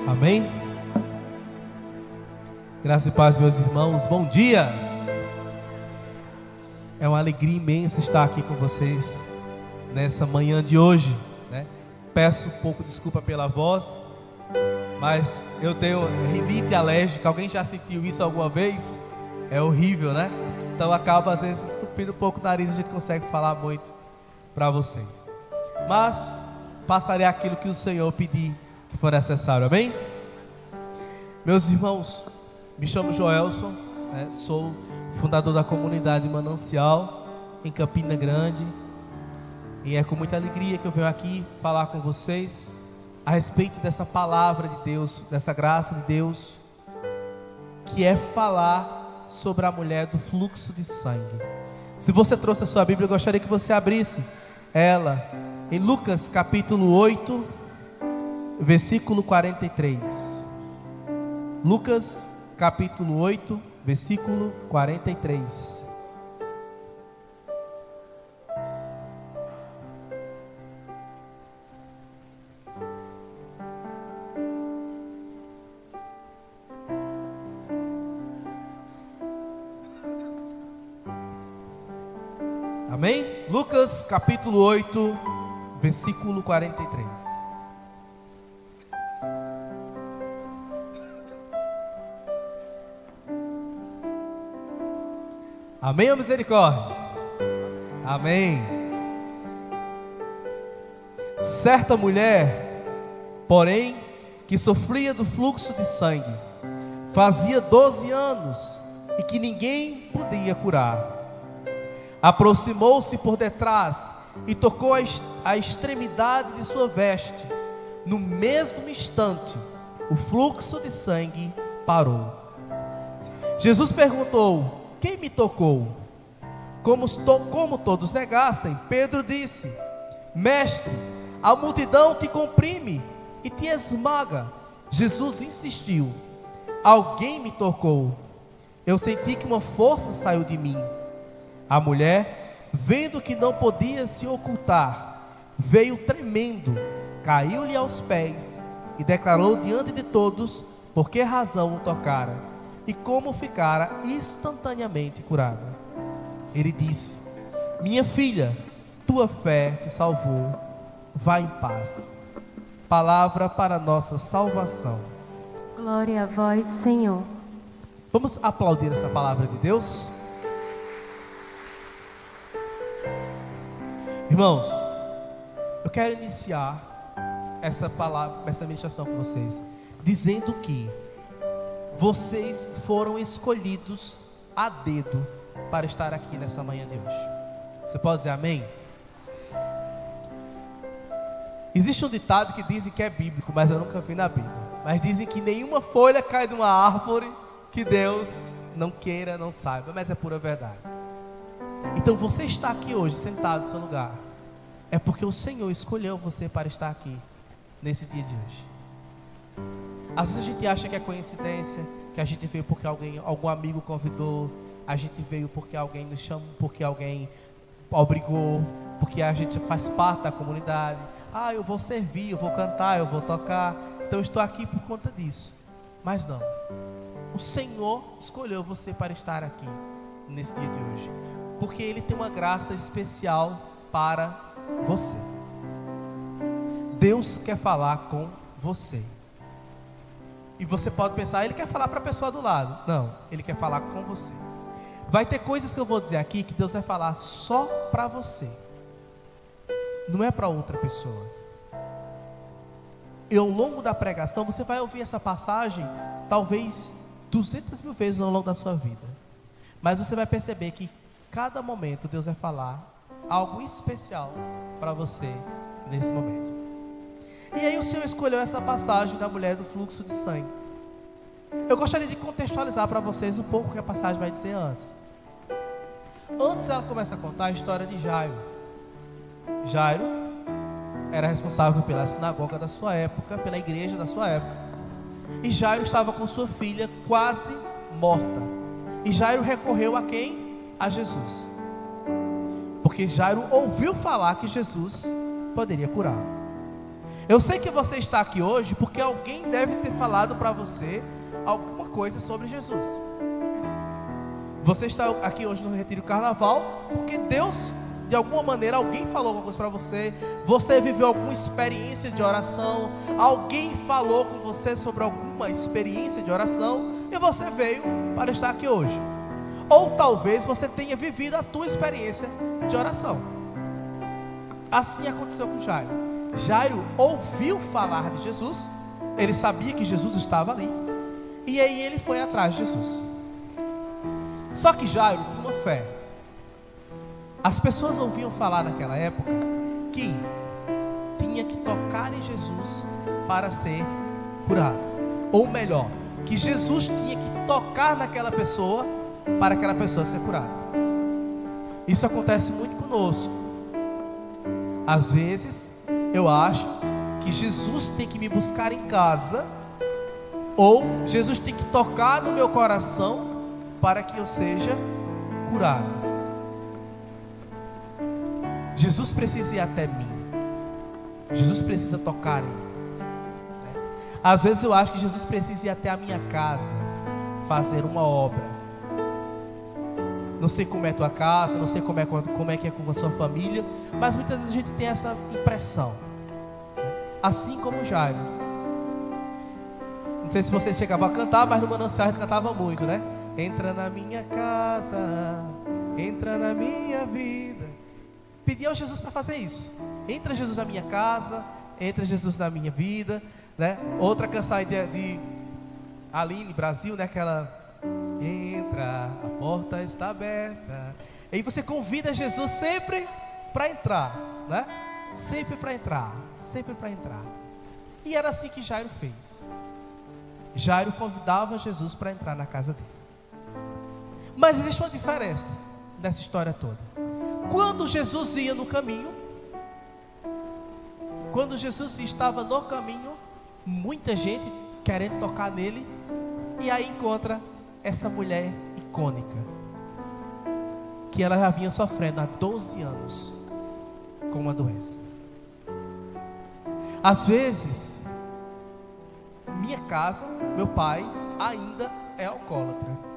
Amém? Graça e paz, meus irmãos, bom dia! É uma alegria imensa estar aqui com vocês nessa manhã de hoje, né? Peço um pouco de desculpa pela voz, mas eu tenho rinite alérgica. Alguém já sentiu isso alguma vez? É horrível, né? Então acaba às vezes entupindo um pouco o nariz e a gente consegue falar muito para vocês. Mas passarei aquilo que o Senhor pedir que for necessário, amém? Meus irmãos, me chamo Joelson, né? Sou fundador da comunidade Manancial em Campina Grande, e é com muita alegria que eu venho aqui falar com vocês a respeito dessa palavra de Deus, dessa graça de Deus, que é falar sobre a mulher do fluxo de sangue. Se você trouxe a sua Bíblia, eu gostaria que você abrisse ela em Lucas capítulo 8, versículo 43. Lucas capítulo 8, versículo 43. Amém? Lucas capítulo 8, versículo 43. Amém ou misericórdia? Amém. Certa mulher, porém, que sofria do fluxo de sangue, fazia 12 anos e que ninguém podia curar, aproximou-se por detrás e tocou a extremidade de sua veste. No mesmo instante, o fluxo de sangue parou. Jesus perguntou: quem me tocou? Como todos negassem, Pedro disse: Mestre, a multidão te comprime e te esmaga. Jesus insistiu: alguém me tocou. Eu senti que uma força saiu de mim. A mulher, vendo que não podia se ocultar, veio tremendo, caiu-lhe aos pés e declarou diante de todos por que razão o tocara e como ficara instantaneamente curada. Ele disse: minha filha, tua fé te salvou, vá em paz. Palavra para nossa salvação. Glória a vós, Senhor. Vamos aplaudir essa palavra de Deus? Irmãos, eu quero iniciar essa palavra, essa ministração com vocês, dizendo que vocês foram escolhidos a dedo para estar aqui nessa manhã de hoje. Você pode dizer amém? Existe um ditado que dizem que é bíblico, mas eu nunca vi na Bíblia. Mas dizem que nenhuma folha cai de uma árvore que Deus não queira, não saiba, mas é pura verdade. Então você está aqui hoje, sentado no seu lugar, é porque o Senhor escolheu você para estar aqui, nesse dia de hoje. Às vezes a gente acha que é coincidência, que a gente veio porque algum amigo convidou, a gente veio porque alguém nos chamou, porque alguém obrigou, porque a gente faz parte da comunidade. Ah, eu vou servir, eu vou cantar, eu vou tocar, então eu estou aqui por conta disso. Mas não, o Senhor escolheu você para estar aqui, nesse dia de hoje, porque Ele tem uma graça especial para você. Deus quer falar com você. E você pode pensar: Ele quer falar para a pessoa do lado. Não, Ele quer falar com você. Vai ter coisas que eu vou dizer aqui que Deus vai falar só para você, não é para outra pessoa. E ao longo da pregação você vai ouvir essa passagem talvez 200 mil vezes ao longo da sua vida, mas você vai perceber que cada momento Deus vai falar algo especial para você nesse momento. E aí o Senhor escolheu essa passagem da mulher do fluxo de sangue. Eu gostaria de contextualizar para vocês um pouco o que a passagem vai dizer antes. Antes ela começa a contar a história de Jairo. Jairo era responsável pela sinagoga da sua época, pela igreja da sua época. E Jairo estava com sua filha quase morta. E Jairo recorreu a quem? A Jesus. Porque Jairo ouviu falar que Jesus poderia curar. Eu sei que você está aqui hoje porque alguém deve ter falado para você alguma coisa sobre Jesus. Você está aqui hoje no Retiro Carnaval porque Deus, de alguma maneira, alguém falou alguma coisa para você. Você viveu alguma experiência de oração, alguém falou com você sobre alguma experiência de oração, e você veio para estar aqui hoje. Ou talvez você tenha vivido a tua experiência de oração. Assim aconteceu com Jairo. Jairo ouviu falar de Jesus, ele sabia que Jesus estava ali, e aí ele foi atrás de Jesus. Só que Jairo tinha uma fé. As pessoas ouviam falar naquela época que tinha que tocar em Jesus para ser curado. Ou melhor, que Jesus tinha que tocar naquela pessoa para aquela pessoa ser curada. Isso acontece muito conosco. Às vezes eu acho que Jesus tem que me buscar em casa, ou Jesus tem que tocar no meu coração para que eu seja curado. Jesus precisa ir até mim. Jesus precisa tocar em mim. Às vezes eu acho que Jesus precisa ir até a minha casa, fazer uma obra. Não sei como é a tua casa, não sei como é que é com a sua família, mas muitas vezes a gente tem essa impressão. Assim como Jairo. Não sei se você chegava a cantar, mas no Manancial a gente cantava muito, né? Entra na minha casa, entra na minha vida. Pedi ao Jesus para fazer isso. Entra Jesus na minha casa, entra Jesus na minha vida, né? Outra canção de Aline Brasil, né? Aquela: entra, a porta está aberta. E aí você convida Jesus sempre para entrar, né? Sempre para entrar, sempre para entrar. E era assim que Jairo fez. Jairo convidava Jesus para entrar na casa dele. Mas existe uma diferença nessa história toda. Quando Jesus ia no caminho, quando Jesus estava no caminho, muita gente querendo tocar nele, e aí encontra essa mulher icônica, que ela já vinha sofrendo há 12 anos com uma doença. Às vezes, minha casa, meu pai ainda é alcoólatra.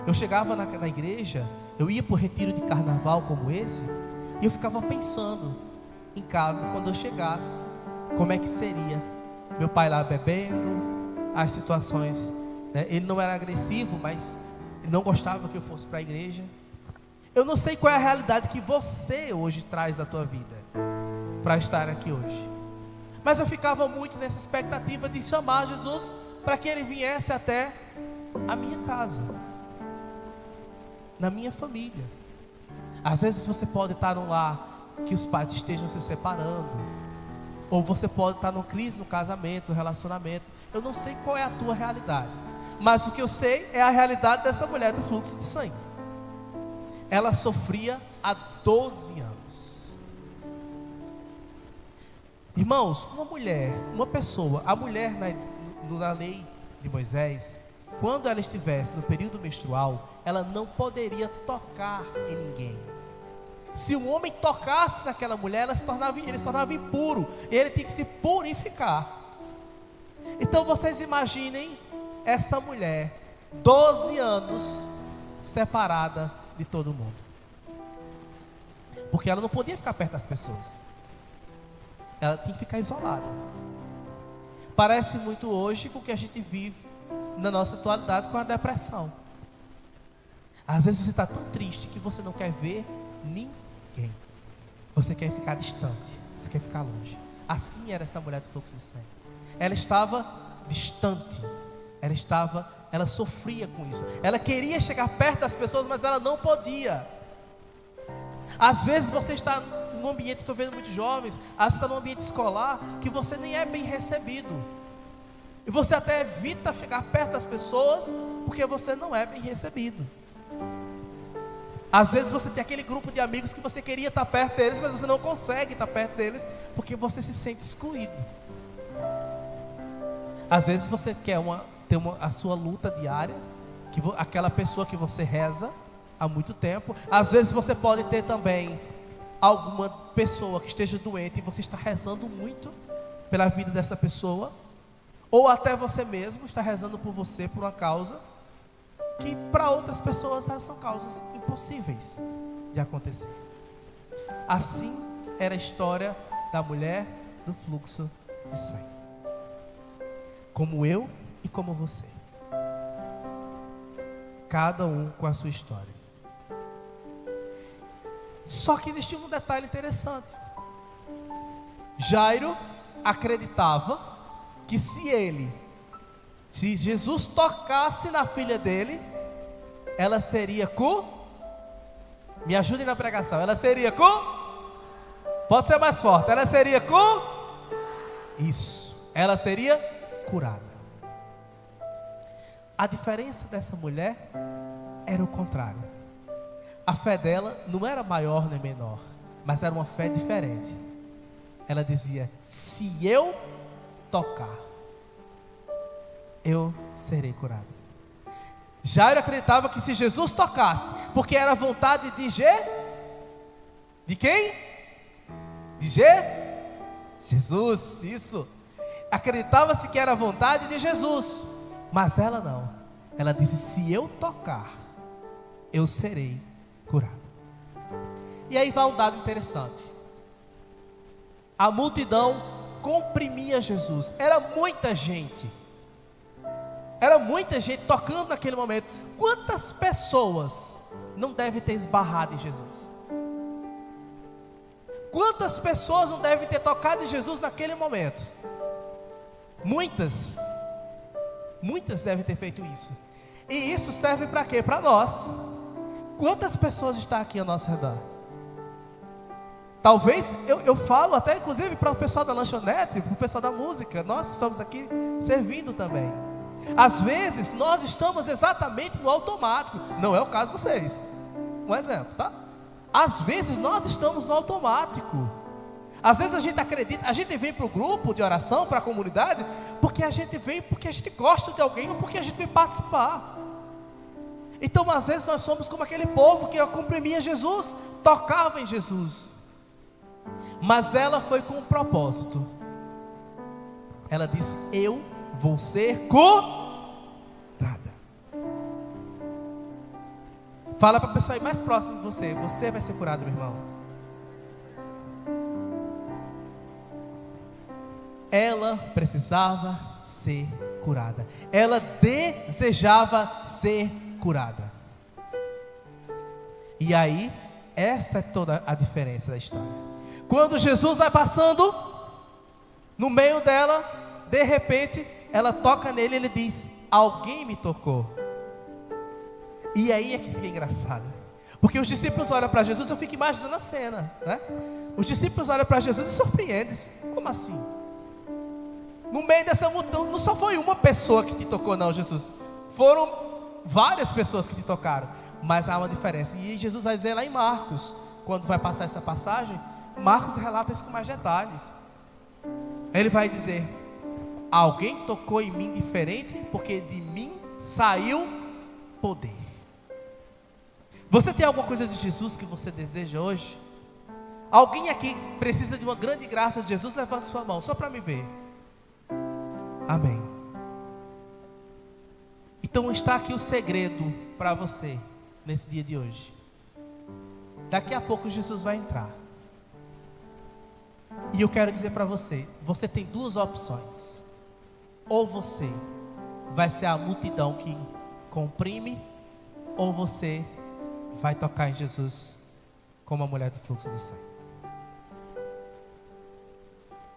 Eu chegava na igreja, eu ia para o retiro de carnaval como esse, e eu ficava pensando em casa, quando eu chegasse, como é que seria meu pai lá bebendo, as situações, né? Ele não era agressivo, mas ele não gostava que eu fosse para a igreja. Eu não sei qual é a realidade que você hoje traz da tua vida para estar aqui hoje, mas eu ficava muito nessa expectativa de chamar Jesus para que ele viesse até a minha casa, na minha família. Às vezes você pode estar num lar que os pais estejam se separando, ou você pode estar numa crise no casamento, no relacionamento. Eu não sei qual é a tua realidade, mas o que eu sei é a realidade dessa mulher do fluxo de sangue. Ela sofria há 12 anos. Irmãos, uma pessoa, a mulher na lei de Moisés, quando ela estivesse no período menstrual, ela não poderia tocar em ninguém. Se um homem tocasse naquela mulher, ele se tornava impuro, ele tinha que se purificar. Então vocês imaginem essa mulher, 12 anos, separada de todo mundo, porque ela não podia ficar perto das pessoas, ela tinha que ficar isolada. Parece muito hoje com o que a gente vive na nossa atualidade com a depressão. Às vezes você está tão triste que você não quer ver ninguém, você quer ficar distante, você quer ficar longe. Assim era essa mulher do fluxo de sangue. Ela estava distante, ela sofria com isso. Ela queria chegar perto das pessoas, mas ela não podia. Às vezes você está num ambiente, estou vendo muitos jovens, às vezes está num ambiente escolar que você nem é bem recebido, e você até evita ficar perto das pessoas porque você não é bem recebido. Às vezes você tem aquele grupo de amigos que você queria estar perto deles, mas você não consegue estar perto deles porque você se sente excluído. Às vezes você quer ter a sua luta diária, aquela pessoa que você reza há muito tempo. Às vezes você pode ter também alguma pessoa que esteja doente e você está rezando muito pela vida dessa pessoa, ou até você mesmo está rezando por você, por uma causa que para outras pessoas são causas impossíveis de acontecer. Assim era a história da mulher do fluxo de sangue, como eu e como você, cada um com a sua história. Só que existia um detalhe interessante. Jairo acreditava que se Jesus tocasse na filha dele, ela seria me ajudem na pregação, ela seria pode ser mais forte, ela seria ela seria curada. A diferença dessa mulher era o contrário. A fé dela não era maior nem menor, mas era uma fé diferente. Ela dizia: se eu tocar, eu serei curado. Jairo acreditava que se Jesus tocasse, porque era a vontade de quem? Jesus, isso. Acreditava-se que era a vontade de Jesus, mas ela não. Ela disse: se eu tocar, eu serei curado. E aí vai um dado interessante. A multidão comprimia Jesus. Era muita gente tocando naquele momento. Quantas pessoas não devem ter esbarrado em Jesus? Quantas pessoas não devem ter tocado em Jesus naquele momento? Muitas devem ter feito isso. E isso serve para quê? Para nós. Quantas pessoas estão aqui ao nosso redor? Talvez, eu falo até inclusive para o pessoal da lanchonete, para o pessoal da música, nós que estamos aqui servindo também. Às vezes nós estamos exatamente no automático. Não é o caso de vocês. Um exemplo, tá? Às vezes nós estamos no automático. Às vezes a gente acredita, a gente vem para o grupo de oração, para a comunidade, porque a gente vem porque a gente gosta de alguém, ou porque a gente vem participar. Então às vezes nós somos como aquele povo que comprimia Jesus, tocava em Jesus. Mas ela foi com um propósito. Ela disse: eu vou ser curada. Fala para a pessoa aí mais próxima de você: você vai ser curado, meu irmão. Ela precisava ser curada. Ela desejava ser curada. E aí, essa é toda a diferença da história. Quando Jesus vai passando no meio dela, de repente, ela toca nele e ele diz: alguém me tocou. E aí é que é engraçado, porque os discípulos olham para Jesus, eu fico imaginando a cena, né? Os discípulos olham para Jesus e surpreendem. Como assim? No meio dessa multidão, não só foi uma pessoa que te tocou, não, Jesus. Foram várias pessoas que te tocaram. Mas há uma diferença. E Jesus vai dizer lá em Marcos, quando vai passar essa passagem, Marcos relata isso com mais detalhes. Ele vai dizer: alguém tocou em mim diferente, porque de mim saiu poder. Você tem alguma coisa de Jesus que você deseja hoje? Alguém aqui precisa de uma grande graça de Jesus? Levante sua mão, só para me ver. Amém. Então está aqui o segredo para você nesse dia de hoje. Daqui a pouco Jesus vai entrar. E eu quero dizer para você: você tem duas opções. Ou você vai ser a multidão que comprime, ou você vai tocar em Jesus como a mulher do fluxo de sangue.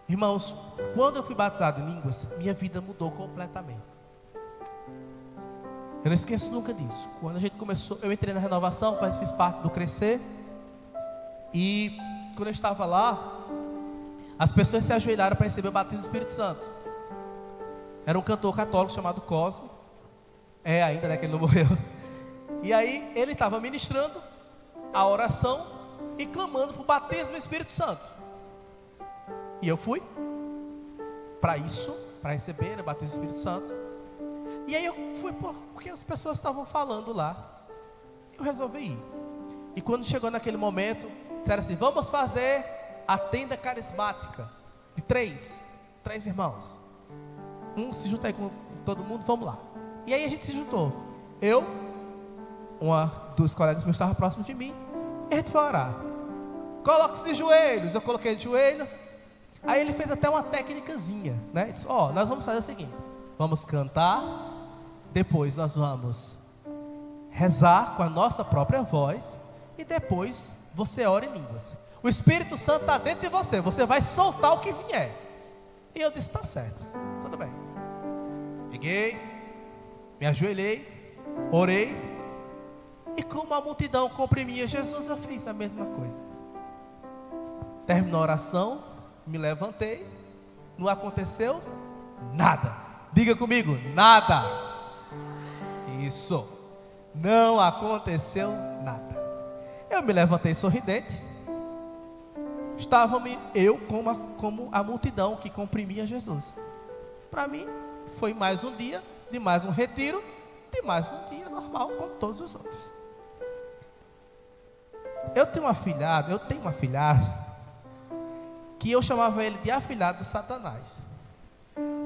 Irmãos, quando eu fui batizado em línguas, minha vida mudou completamente. Eu não esqueço nunca disso. Quando a gente começou, eu entrei na renovação, fiz parte do Crescer. E quando eu estava lá, as pessoas se ajoelharam para receber o batismo do Espírito Santo. Era um cantor católico chamado Cosmo. É ainda, né, que ele não morreu. E aí ele estava ministrando a oração e clamando por batismo do Espírito Santo. E eu fui para isso, para receber o batismo do Espírito Santo. E aí eu fui porque as pessoas estavam falando lá. Eu resolvi ir. E quando chegou naquele momento, disseram assim: vamos fazer a tenda carismática de três irmãos. Se junta aí com todo mundo, vamos lá. E aí a gente se juntou. Eu, dos colegas meus estavam próximos de mim, e a gente foi orar. Coloque-se de joelhos. Eu coloquei de joelho. Aí ele fez até uma técnicazinha, né? Ele disse: nós vamos fazer o seguinte: vamos cantar, depois nós vamos rezar com a nossa própria voz, e depois você ora em línguas. O Espírito Santo está dentro de você, você vai soltar o que vier. E eu disse: tá certo, tudo bem. Peguei, me ajoelhei, orei, e como a multidão comprimia Jesus, eu fiz a mesma coisa. Terminou a oração, me levantei, não aconteceu nada. Diga comigo: nada. Isso, não aconteceu nada. Eu me levantei sorridente. Estava eu como a multidão que comprimia Jesus. Para mim, foi mais um dia, de mais um retiro, de mais um dia normal, como todos os outros. Eu tenho um afilhado, que eu chamava ele de afilhado de Satanás.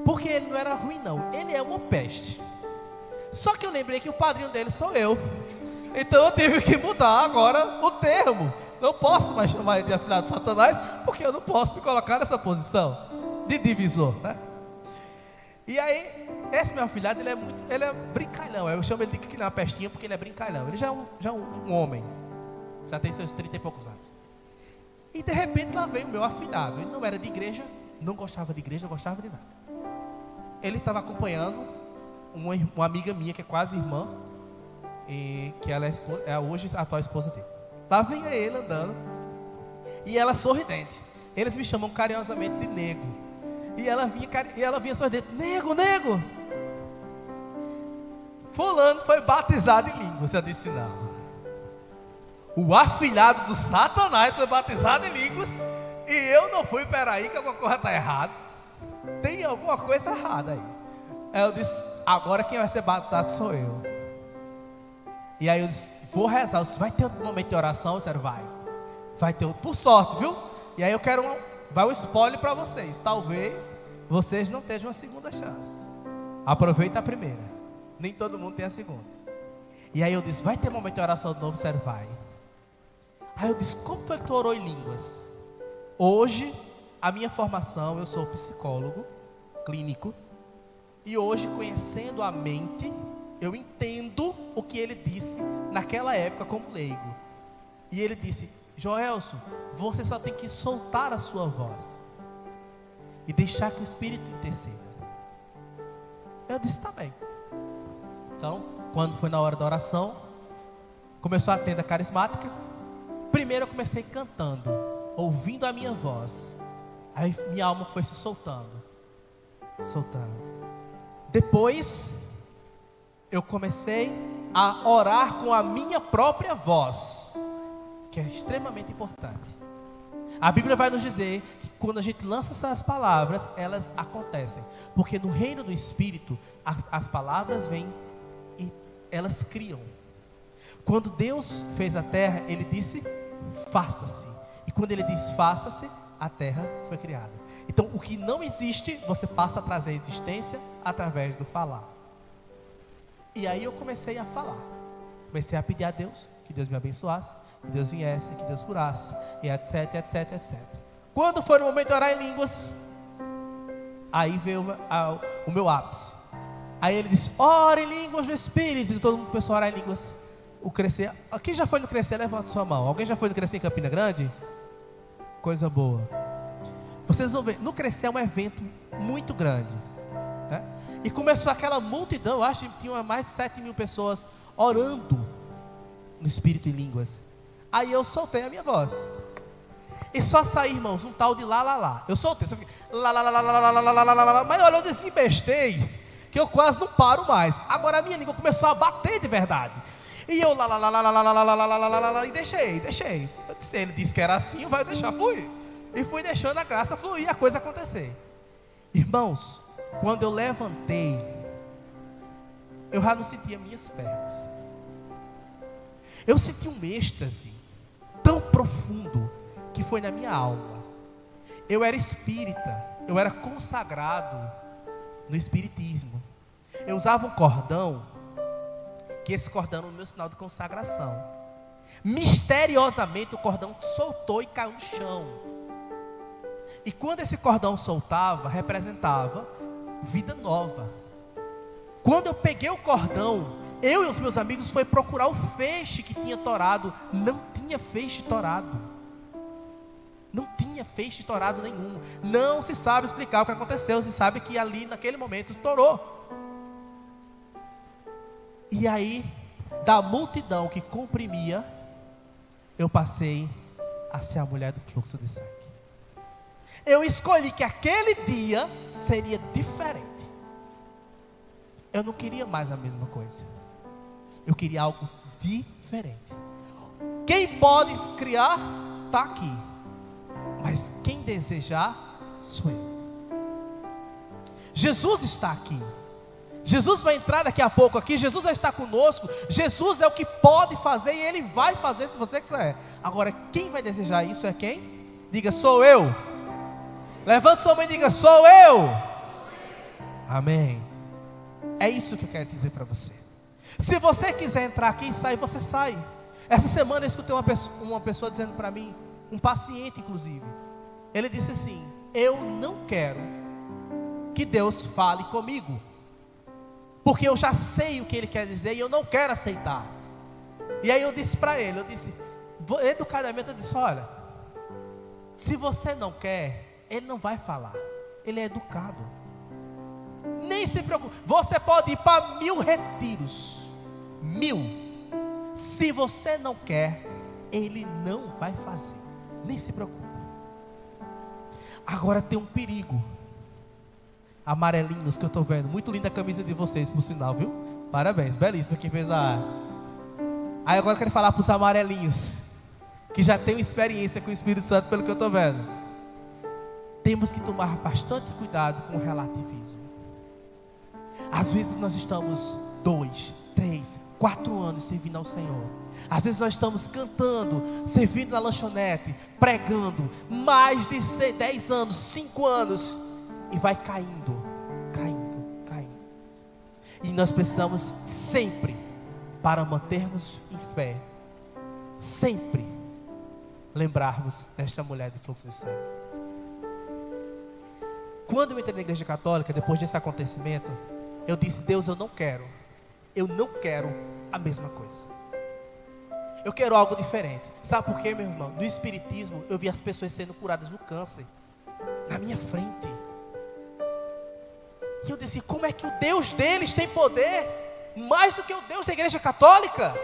Porque ele não era ruim não, ele é uma peste. Só que eu lembrei que o padrinho dele sou eu. Então eu tive que mudar agora o termo. Não posso mais chamar ele de afilhado de Satanás, porque eu não posso me colocar nessa posição de divisor, né? E aí, esse meu afilhado, ele é brincalhão. Eu chamo ele de que ele é uma pestinha, porque ele é brincalhão. Ele já é um homem, já tem seus 30 e poucos anos. E de repente lá veio o meu afilhado. Ele não era de igreja, não gostava de igreja, não gostava de nada. Ele estava acompanhando uma amiga minha, que é quase irmã, e que ela é hoje a atual esposa dele. Lá vinha ele andando, e ela sorridente. Eles me chamam carinhosamente de nego. E ela vinha sorridente: nego. Fulano foi batizado em línguas. Eu disse: não. O afilhado do Satanás foi batizado em línguas, e eu não fui. Peraí, que alguma coisa está errada. Tem alguma coisa errada aí. Aí eu disse: agora quem vai ser batizado sou eu. E aí eu disse: vou rezar. Eu disse: vai ter outro momento de oração? Eu disse: vai ter outro, por sorte, viu? E aí eu quero vai um spoiler para vocês. Talvez vocês não tenham uma segunda chance. Aproveita a primeira. Nem todo mundo tem a segunda. E aí eu disse: vai ter momento de oração de novo? Sério, vai. Aí eu disse: como foi que tu orou em línguas? Hoje, a minha formação, eu sou psicólogo clínico. E hoje, conhecendo a mente, eu entendo o que ele disse naquela época como leigo. E ele disse: Joelson, você só tem que soltar a sua voz e deixar que o Espírito interceda. Eu disse: tá bem. Então, quando foi na hora da oração, começou a tenda carismática. Primeiro eu comecei cantando, ouvindo a minha voz. Aí minha alma foi se soltando. Depois eu comecei a orar com a minha própria voz, que é extremamente importante. A Bíblia vai nos dizer que quando a gente lança essas palavras, elas acontecem. Porque no reino do Espírito, as palavras vêm e elas criam. Quando Deus fez a terra, Ele disse: faça-se. E quando Ele diz faça-se, a terra foi criada. Então o que não existe, você passa a trazer a existência através do falar. E aí eu comecei a falar. Comecei a pedir a Deus que Deus me abençoasse, que Deus viesse, que Deus curasse, e etc, etc, etc. Quando foi no momento de orar em línguas, aí veio o meu ápice. Aí ele disse: ora em línguas do Espírito. E todo mundo começou a orar em línguas. O Crescer, quem já foi no Crescer, levanta sua mão. Alguém já foi no Crescer em Campina Grande? Coisa boa. Vocês vão ver, no Crescer é um evento muito grande, tá? E começou aquela multidão, eu acho que tinha mais de 7.000 pessoas orando no Espírito em línguas. Aí eu soltei a minha voz. E só saí, irmãos, um tal de lá. Eu soltei, só fiquei lá. Mas olha, eu desembestei, que eu quase não paro mais. Agora a minha língua começou a bater de verdade. E eu e deixei. Eu disse: ele disse que era assim, vai deixar fluir. E fui deixando a graça fluir, a coisa acontecer. Irmãos, quando eu levantei, eu já não sentia minhas pernas. Eu senti um êxtase tão profundo, que foi na minha alma. Eu era espírita, eu era consagrado no espiritismo. Eu usava um cordão, que esse cordão era o meu sinal de consagração. Misteriosamente o cordão soltou e caiu no chão. E quando esse cordão soltava, representava vida nova. Quando eu peguei o cordão, eu e os meus amigos foi procurar o feixe que tinha torado. Não tinha feixe torado. Não tinha feixe torado nenhum. Não se sabe explicar o que aconteceu. Se sabe que ali naquele momento torou. E aí, da multidão que comprimia, eu passei a ser a mulher do fluxo de sangue. Eu escolhi que aquele dia seria diferente. Eu não queria mais a mesma coisa. Eu queria algo diferente. Quem pode criar, está aqui. Mas quem desejar, sou eu. Jesus está aqui. Jesus vai entrar daqui a pouco aqui. Jesus vai estar conosco. Jesus é o que pode fazer e Ele vai fazer se você quiser. Agora, quem vai desejar isso é quem? Diga, sou eu. Levante sua mão e diga, sou eu. Amém. É isso que eu quero dizer para você. Se você quiser entrar aqui e sair, você sai. Essa semana eu escutei uma pessoa dizendo para mim, um paciente inclusive. Ele disse assim: eu não quero que Deus fale comigo, porque eu já sei o que Ele quer dizer e eu não quero aceitar. E aí eu disse para ele, educadamente eu disse: olha, se você não quer, Ele não vai falar. Ele é educado. Nem se preocupe. Você pode ir para 1000 retiros. 1000. Se você não quer, Ele não vai fazer. Nem se preocupe. Agora tem um perigo. Amarelinhos que eu estou vendo. Muito linda a camisa de vocês, por sinal, viu? Parabéns, belíssima quem fez a... Aí agora eu quero falar para os amarelinhos, que já tem experiência com o Espírito Santo, pelo que eu estou vendo. Temos que tomar bastante cuidado com o relativismo. Às vezes nós estamos 2, 3, 4 anos servindo ao Senhor. Às vezes nós estamos cantando, servindo na lanchonete, pregando, mais de 10 anos, 5 anos, e vai caindo. E nós precisamos sempre, para mantermos em fé, sempre lembrarmos desta mulher de fluxo de sangue. Quando eu entrei na igreja católica, depois desse acontecimento, eu disse: Deus, eu não quero a mesma coisa. Eu quero algo diferente. Sabe por quê, meu irmão? No espiritismo, eu vi as pessoas sendo curadas do câncer na minha frente. E eu disse: como é que o Deus deles tem poder mais do que o Deus da igreja católica?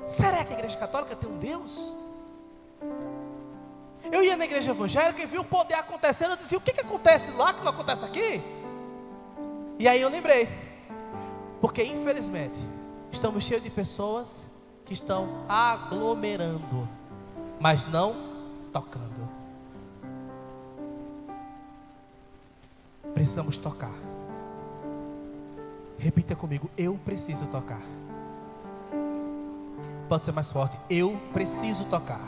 Será que a igreja católica tem um Deus? Eu ia na igreja evangélica e vi o poder acontecendo. Eu dizia: o que acontece lá que não acontece aqui? E aí eu lembrei, porque infelizmente estamos cheios de pessoas que estão aglomerando, mas não tocando. Precisamos tocar. Repita comigo: eu preciso tocar. Pode ser mais forte: eu preciso tocar.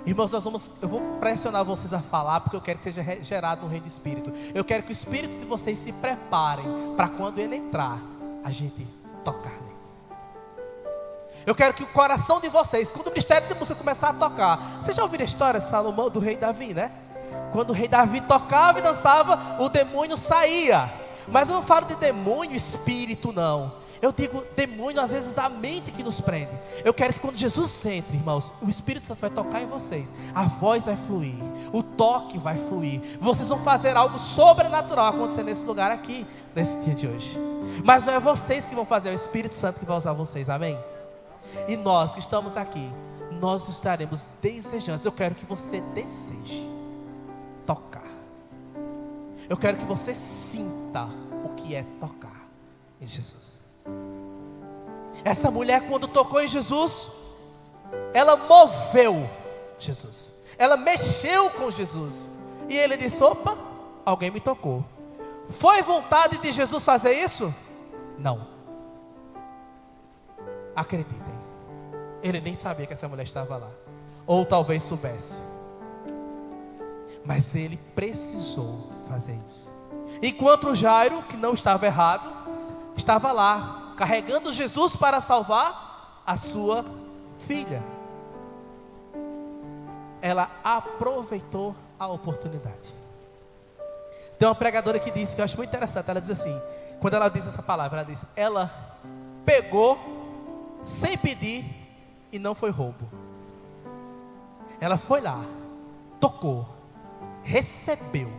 Irmãos, eu vou pressionar vocês a falar, porque eu quero que seja gerado um reino de espírito. Eu quero que o espírito de vocês se preparem para quando ele entrar, a gente tocar nele. Eu quero que o coração de vocês, quando o ministério de música começar a tocar, vocês já ouviram a história de Salomão, do rei Davi, né? Quando o rei Davi tocava e dançava, o demônio saía. Mas eu não falo de demônio espírito, não. Eu digo demônio às vezes da mente que nos prende. Eu quero que quando Jesus entre, irmãos, o Espírito Santo vai tocar em vocês. A voz vai fluir, o toque vai fluir. Vocês vão fazer algo sobrenatural acontecer nesse lugar aqui, nesse dia de hoje. Mas não é vocês que vão fazer, é o Espírito Santo que vai usar vocês, amém? E nós que estamos aqui, nós estaremos desejantes. Eu quero que você deseje tocar. Eu quero que você sinta o que é tocar em Jesus. Essa mulher, quando tocou em Jesus, ela moveu Jesus, ela mexeu com Jesus. E ele disse: opa, alguém me tocou. Foi vontade de Jesus fazer isso? Não. Acreditem, Ele nem sabia que essa mulher estava lá, ou talvez soubesse, mas ele precisou fazer isso. Enquanto o Jairo, que não estava errado, estava lá, carregando Jesus para salvar a sua filha. Ela aproveitou a oportunidade. Tem uma pregadora que disse, que eu acho muito interessante, ela diz assim, quando ela diz essa palavra, ela diz, ela pegou sem pedir e não foi roubo. Ela foi lá, tocou, recebeu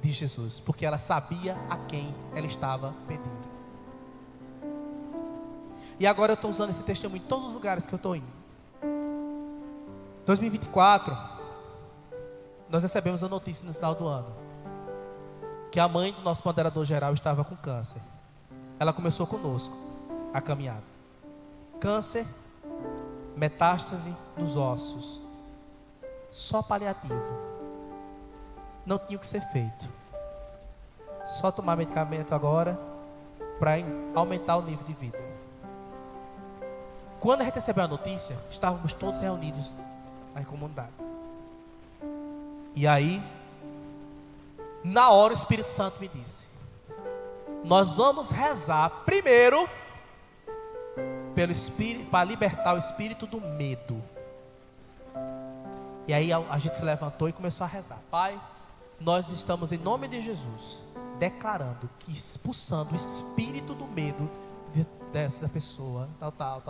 de Jesus, porque ela sabia a quem ela estava pedindo. E agora eu estou usando esse testemunho em todos os lugares que eu estou indo. 2024, nós recebemos a notícia no final do ano, que a mãe do nosso moderador geral estava com câncer. Ela começou conosco a caminhada. Câncer, metástase nos ossos, só paliativo, não tinha o que ser feito, só tomar medicamento agora para aumentar o nível de vida. Quando a gente recebeu a notícia, estávamos todos reunidos na comunidade, e aí na hora o Espírito Santo me disse, nós vamos rezar primeiro pelo Espírito, para libertar o espírito do medo. E aí a gente se levantou e começou a rezar. Pai, nós estamos em nome de Jesus declarando que expulsando o espírito do medo dessa pessoa, tal.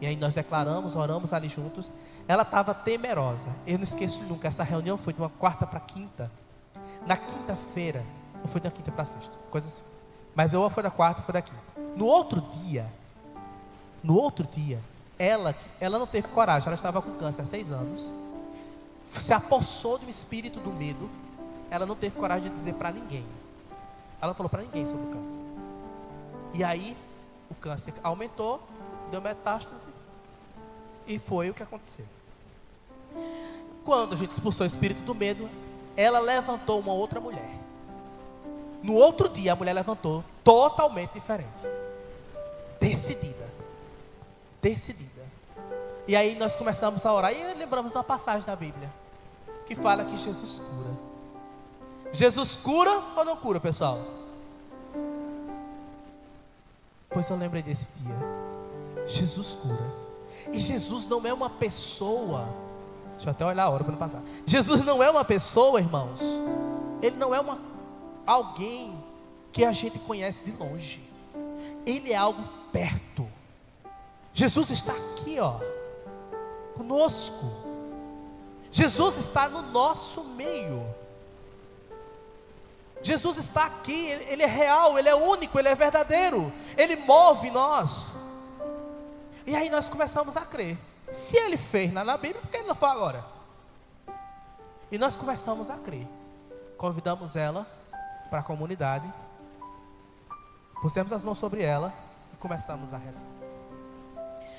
E aí nós declaramos, oramos ali juntos. Ela estava temerosa. Eu não esqueço nunca, essa reunião foi de uma quarta para quinta. Na quinta-feira, ou foi da quinta para sexta, coisa assim. Mas ou foi da quarta ou foi da quinta. No outro dia, ela não teve coragem, ela estava com câncer há 6 anos, se apossou de um espírito do medo, ela não teve coragem de dizer para ninguém, ela falou para ninguém sobre o câncer, e aí o câncer aumentou, deu metástase, e foi o que aconteceu. Quando a gente expulsou o espírito do medo, ela levantou uma outra mulher. No outro dia a mulher levantou totalmente diferente, decidida. E aí nós começamos a orar e lembramos de uma passagem da Bíblia que fala que Jesus cura. Jesus cura ou não cura, pessoal? Pois eu lembrei desse dia. Jesus cura. E Jesus não é uma pessoa. Deixa eu até olhar a hora para não passar. Jesus não é uma pessoa, irmãos. Ele não é alguém que a gente conhece de longe. Ele é algo perto. Jesus está aqui, conosco. Jesus está no nosso meio. Jesus está aqui, Ele é real, Ele é único, Ele é verdadeiro. Ele move nós. E aí nós começamos a crer. Se Ele fez na Bíblia, por que Ele não fala agora? E nós começamos a crer. Convidamos ela para a comunidade, pusemos as mãos sobre ela e começamos a rezar.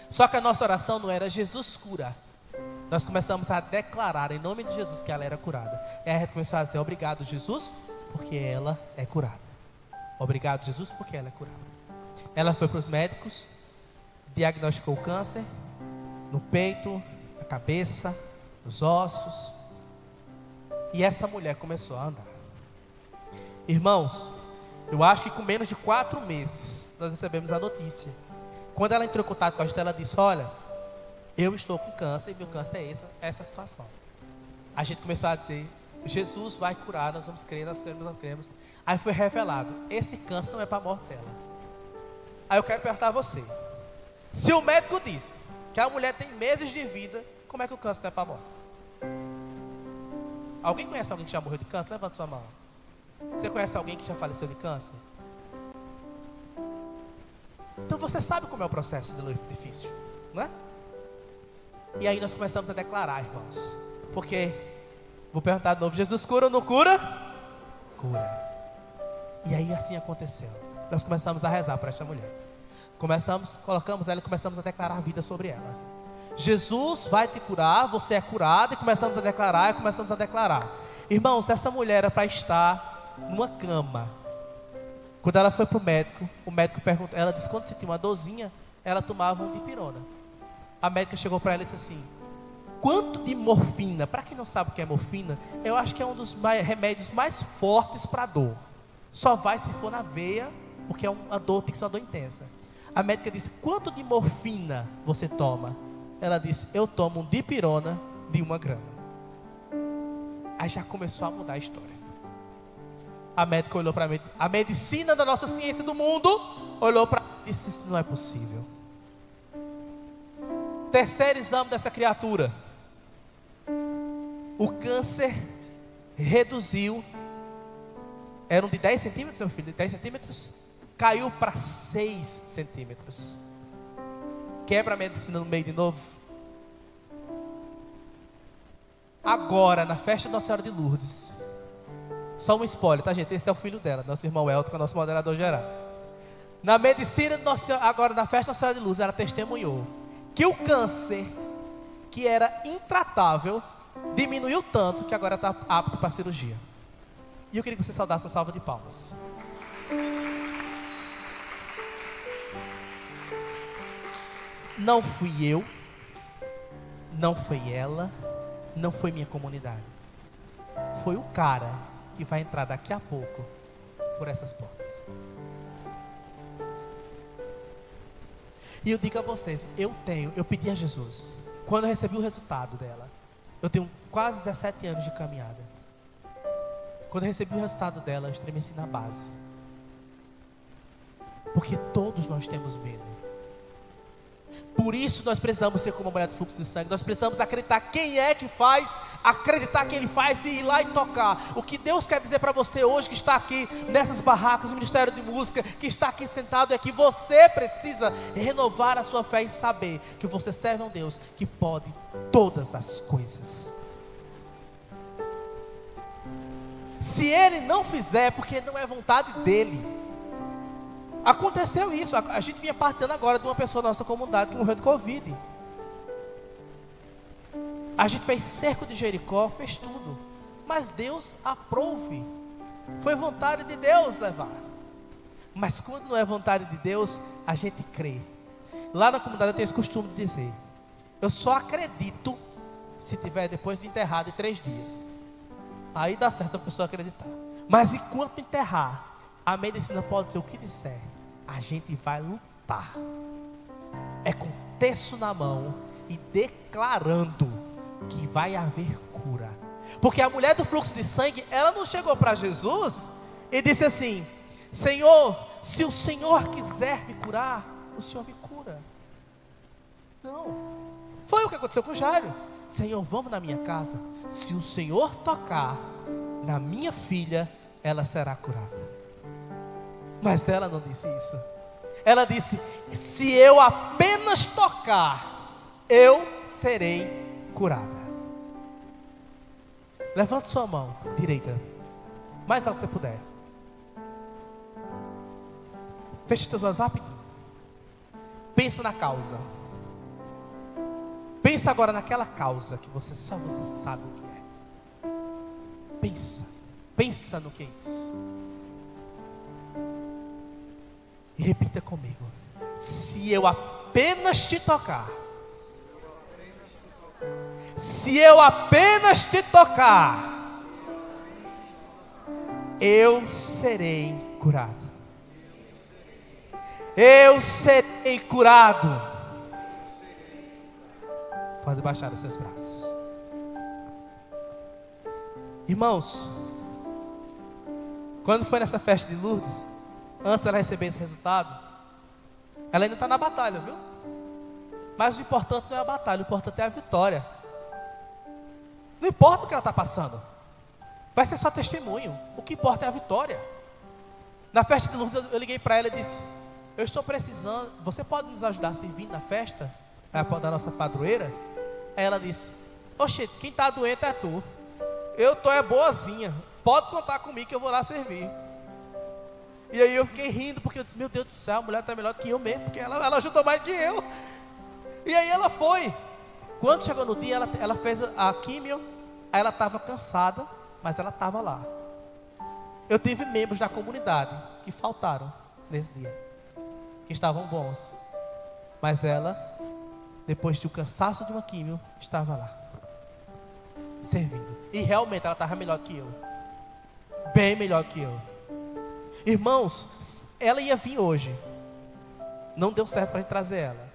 Só que a nossa oração não era Jesus cura. Nós começamos a declarar em nome de Jesus que ela era curada. E aí a gente começou a dizer, obrigado Jesus, porque ela é curada. Obrigado Jesus, porque ela é curada. Ela foi para os médicos, diagnosticou o câncer no peito, na cabeça, nos ossos. E essa mulher começou a andar. Irmãos, eu acho que com menos de 4 meses nós recebemos a notícia. Quando ela entrou em contato com a gente, ela disse, olha, eu estou com câncer e meu câncer é essa situação. A gente começou a dizer, Jesus vai curar, nós vamos crer, nós cremos. Aí foi revelado, esse câncer não é para a morte dela. Aí eu quero perguntar a você, se o médico disse que a mulher tem meses de vida, como é que o câncer não é para a morte? Alguém conhece alguém que já morreu de câncer? Levanta sua mão. Você conhece alguém que já faleceu de câncer? Então você sabe como é o processo difícil, não é? E aí nós começamos a declarar, irmãos, porque, vou perguntar de novo, Jesus cura ou não cura? Cura. E aí assim aconteceu. Nós começamos a rezar para esta mulher. Colocamos ela e começamos a declarar a vida sobre ela. Jesus vai te curar, você é curado, e começamos a declarar. Irmãos, essa mulher era para estar numa cama. Quando ela foi para o médico perguntou, ela disse, quando sentiu uma dorzinha, ela tomava um dipirona. A médica chegou para ela e disse assim: quanto de morfina? Para quem não sabe o que é morfina, eu acho que é um dos remédios mais fortes para dor. Só vai se for na veia, porque é uma dor, tem que ser uma dor intensa. A médica disse: quanto de morfina você toma? Ela disse: eu tomo um dipirona de 1 grama. Aí já começou a mudar a história. A médica olhou para mim, a medicina da nossa ciência do mundo olhou para mim e disse: isso não é possível. Terceiro exame dessa criatura, o câncer reduziu, eram de 10 centímetros, meu filho, de 10 centímetros, caiu para 6 centímetros. Quebra a medicina no meio de novo. Agora, na festa da Nossa Senhora de Lourdes, só um spoiler, tá, gente? Esse é o filho dela, nosso irmão Elton, que é o nosso moderador geral. Na medicina, agora na festa da Nossa Senhora de Lourdes, ela testemunhou que o câncer, que era intratável, diminuiu tanto que agora está apto para cirurgia. E eu queria que você saudasse uma salva de palmas. Não fui eu, não foi ela, não foi minha comunidade. Foi o cara que vai entrar daqui a pouco por essas portas. E eu digo a vocês, eu pedi a Jesus, quando eu recebi o resultado dela, eu tenho quase 17 anos de caminhada. Quando eu recebi o resultado dela, eu estremeci na base. Porque todos nós temos medo. Por isso nós precisamos ser como a mulher do fluxo de sangue. Nós precisamos acreditar quem é que faz, acreditar que Ele faz e ir lá e tocar. O que Deus quer dizer para você hoje que está aqui nessas barracas, no Ministério de Música, que está aqui sentado, é que você precisa renovar a sua fé e saber que você serve a um Deus que pode todas as coisas. Se Ele não fizer, porque não é vontade dEle. Aconteceu isso, a gente vinha partilhando agora de uma pessoa da nossa comunidade que morreu de Covid. A gente fez cerco de Jericó, fez tudo, mas Deus aprove. Foi vontade de Deus levar. Mas quando não é vontade de Deus, a gente crê. Lá na comunidade eu tenho esse costume de dizer: eu só acredito se tiver depois de enterrado em 3 dias. Aí dá certo a pessoa acreditar. Mas enquanto enterrar, a medicina pode ser o que disser, a gente vai lutar. É com terço na mão e declarando que vai haver cura. Porque a mulher do fluxo de sangue, ela não chegou para Jesus e disse assim: Senhor, se o Senhor quiser me curar, o Senhor me cura. Não. Foi o que aconteceu com Jairo. Senhor, vamos na minha casa. Se o Senhor tocar na minha filha, ela será curada. Mas ela não disse isso. Ela disse: se eu apenas tocar, eu serei curada. Levante sua mão direita, mais alto que você puder. Feche teus olhos rapidinho. Pensa na causa. Pensa agora naquela causa que só você sabe o que é. Pensa no que é isso. E repita comigo: se eu apenas te tocar, se eu apenas te tocar, eu serei curado. Eu serei curado. Pode baixar os seus braços. Irmãos, quando foi nessa festa de Lourdes, antes dela receber esse resultado, ela ainda está na batalha, viu? Mas o importante não é a batalha, o importante é a vitória. Não importa o que ela está passando, vai ser só testemunho. O que importa é a vitória. Na festa de Lourdes eu liguei para ela e disse: eu estou precisando, você pode nos ajudar a servir na festa da nossa padroeira? Aí ela disse: oxe, quem está doente é tu, eu estou boazinha, pode contar comigo que eu vou lá servir. E aí eu fiquei rindo, porque eu disse: meu Deus do céu, a mulher está melhor que eu mesmo, porque ela ajudou mais que eu. E aí ela foi. Quando chegou no dia, ela fez a químio. Aí ela estava cansada, mas ela estava lá. Eu tive membros da comunidade que faltaram nesse dia, que estavam bons. Mas ela, depois do cansaço de uma químio, estava lá, servindo. E realmente ela estava melhor que eu. Bem melhor que eu. Irmãos, ela ia vir hoje. Não deu certo para a gente trazer ela.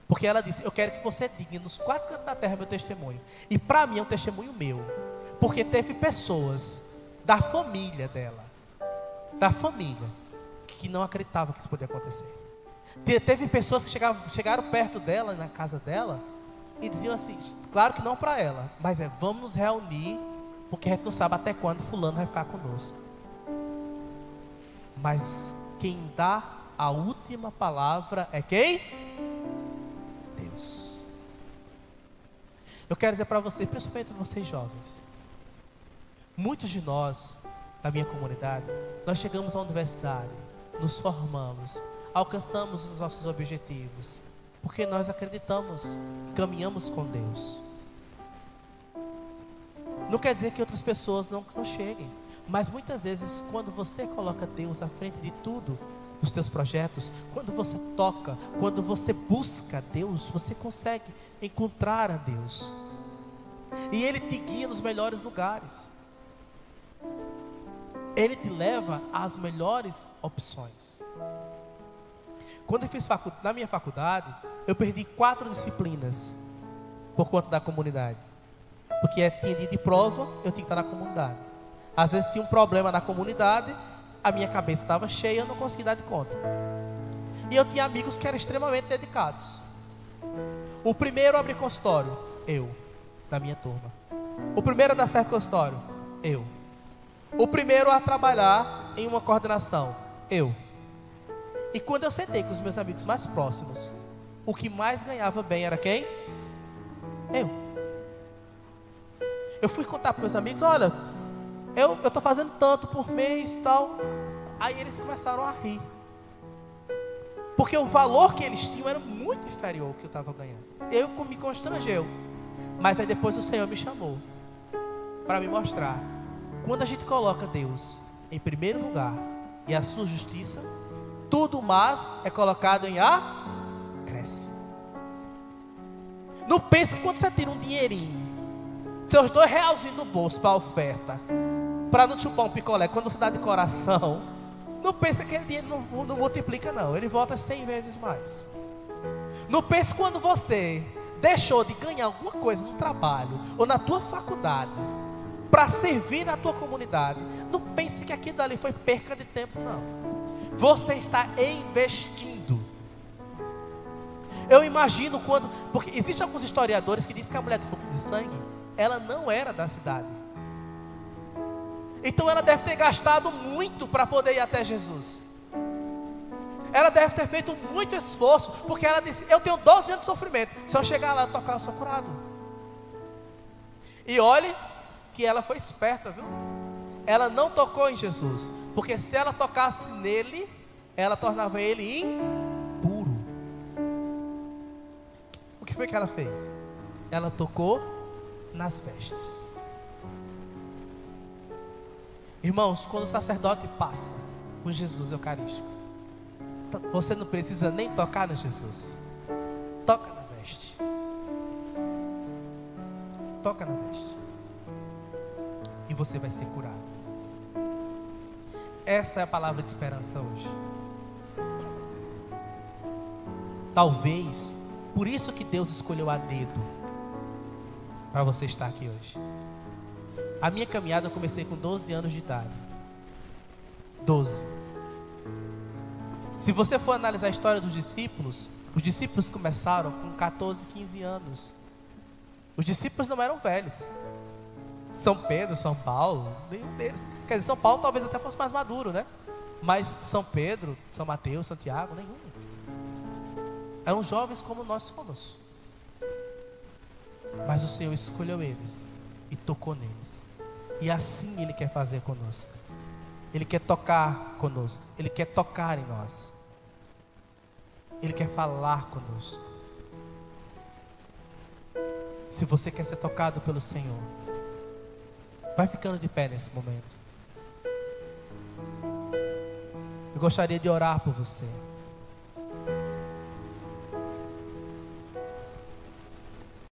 Porque ela disse, eu quero que você diga nos 4 cantos da terra meu testemunho. E para mim é um testemunho meu. Porque teve pessoas da família dela, que não acreditavam que isso podia acontecer. Teve pessoas que chegaram perto dela, na casa dela, e diziam assim, claro que não para ela, mas vamos nos reunir, porque a gente não sabe até quando fulano vai ficar conosco. Mas quem dá a última palavra é quem? Deus. Eu quero dizer para vocês, principalmente vocês jovens, muitos de nós, da minha comunidade, nós chegamos à universidade, nos formamos, alcançamos os nossos objetivos, porque nós acreditamos, caminhamos com Deus. Não quer dizer que outras pessoas não cheguem, mas muitas vezes quando você coloca Deus à frente de tudo, dos teus projetos, quando você toca, quando você busca Deus, você consegue encontrar a Deus, e Ele te guia nos melhores lugares, Ele te leva às melhores opções. Quando eu fiz na minha faculdade, eu perdi 4 disciplinas por conta da comunidade. Porque tinha dia de prova, eu tinha que estar na comunidade. Às vezes tinha um problema na comunidade, a minha cabeça estava cheia, eu não conseguia dar de conta. E eu tinha amigos que eram extremamente dedicados. O primeiro a abrir consultório, eu, da minha turma. O primeiro a dar certo consultório, eu. O primeiro a trabalhar em uma coordenação, eu. E quando eu sentei com os meus amigos mais próximos, o que mais ganhava bem era quem? Eu. Eu fui contar para meus amigos, olha, eu estou fazendo tanto por mês e tal. Aí eles começaram a rir. Porque o valor que eles tinham era muito inferior ao que eu estava ganhando. Eu me constrangeu. Mas aí depois o Senhor me chamou para me mostrar. Quando a gente coloca Deus em primeiro lugar e a sua justiça, tudo mais é colocado em acréscimo. Não pense que quando você tira um dinheirinho, seus 2 realzinhos do bolso para a oferta, para não chupar um picolé, quando você dá de coração, não pense que aquele dinheiro não multiplica não, ele volta 100 vezes mais. Não pense quando você deixou de ganhar alguma coisa no trabalho ou na tua faculdade para servir na tua comunidade, não pense que aquilo ali foi perca de tempo não. Você está investindo. Eu imagino quando, porque existem alguns historiadores que dizem que a mulher de fluxo de sangue, ela não era da cidade. Então ela deve ter gastado muito para poder ir até Jesus. Ela deve ter feito muito esforço, porque ela disse, eu tenho 12 anos de sofrimento, se eu chegar lá e tocar eu sou curado. E olhe que ela foi esperta, viu? Ela não tocou em Jesus, porque se ela tocasse nele, ela tornava ele impuro. O que foi que ela fez? Ela tocou nas vestes. Irmãos, quando o sacerdote passa com Jesus eucarístico, você não precisa nem tocar no Jesus. Toca na veste. Toca na veste. E você vai ser curado. Essa é a palavra de esperança hoje. Talvez, por isso que Deus escolheu a dedo para você estar aqui hoje. A minha caminhada eu comecei com 12 anos de idade. 12. Se você for analisar a história dos discípulos, os discípulos começaram com 14, 15 anos. Os discípulos não eram velhos. São Pedro, São Paulo, nenhum deles. Quer dizer, São Paulo talvez até fosse mais maduro, né? Mas São Pedro, São Mateus, Santiago, nenhum. Eram jovens como nós somos. Mas o Senhor escolheu eles e tocou neles. E assim Ele quer fazer conosco. Ele quer tocar conosco. Ele quer tocar em nós. Ele quer falar conosco. Se você quer ser tocado pelo Senhor, vai ficando de pé nesse momento. Eu gostaria de orar por você.